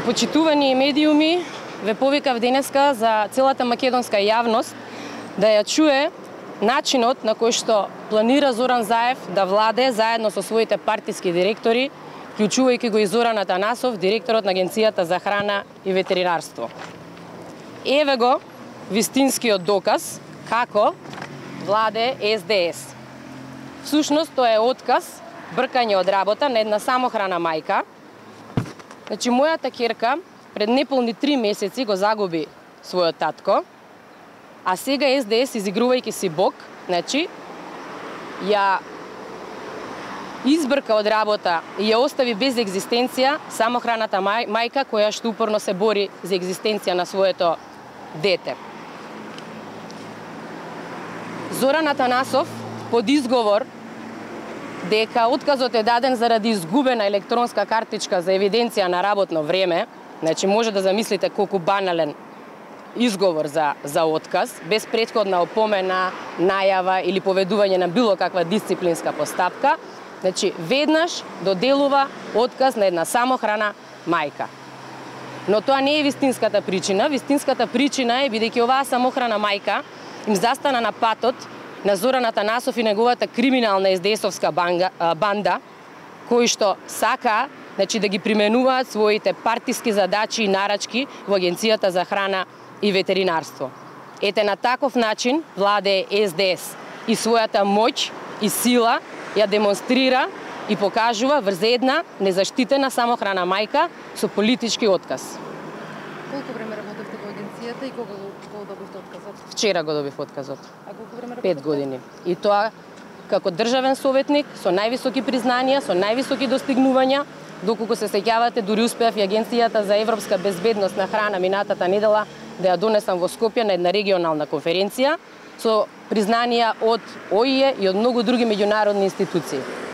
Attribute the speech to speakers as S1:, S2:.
S1: Почитувани медиуми, ве повикав денеска за целата македонска јавност да ја чуе начинот на кој што планира Зоран Заев да владе заедно со своите партиски директори, вклучувајќи го и Зоран Атанасов, директорот на Агенцијата за храна и ветеринарство. Еве го вистинскиот доказ како владе СДС. Всушност тоа е отказ, бркање од работа на една самохрана мајка. Значи, мојата ќерка пред неполни 3 месеци го загуби својот татко, а сега СДС, изигрувајќи си Бог, значи, ја избрка од работа и ја остави без екзистенција самохраната мајка која што упорно се бори за екзистенција на своето дете. Зоран Атанасов, под изговор дека отказот е даден заради изгубена електронска картичка за евиденција на работно време, значи може да замислите колку банален изговор за отказ, без претходна опомена, најава или поведување на било каква дисциплинска постапка, значи веднаш доделува отказ на една самохрана мајка. Но тоа не е вистинската причина. Вистинската причина е бидејќи оваа самохрана мајка им застана на патот на Зоран Атанасов и неговата криминална СДСовска банда, кои што сака, значи, да ги применуваат своите партиски задачи и нарачки во Агенцијата за храна и ветеринарство. Ете, на таков начин владее СДС и својата моќ и сила ја демонстрира и покажува врз една незаштитена самохрана мајка со политички отказ.
S2: Колку време работевте во агенцијата и кога го добивте отказот?
S1: Вчера го добив отказот.
S2: А колку време работевте?
S1: 5 години. И тоа како државен советник, со највисоки признанија, со највисоки достигнувања, доколку се сеќавате, дури успеав и Агенцијата за европска безбедност на храна минатата недела да ја донесам во Скопје на една регионална конференција со признанија од ОИЕ и од многу други меѓународни институции.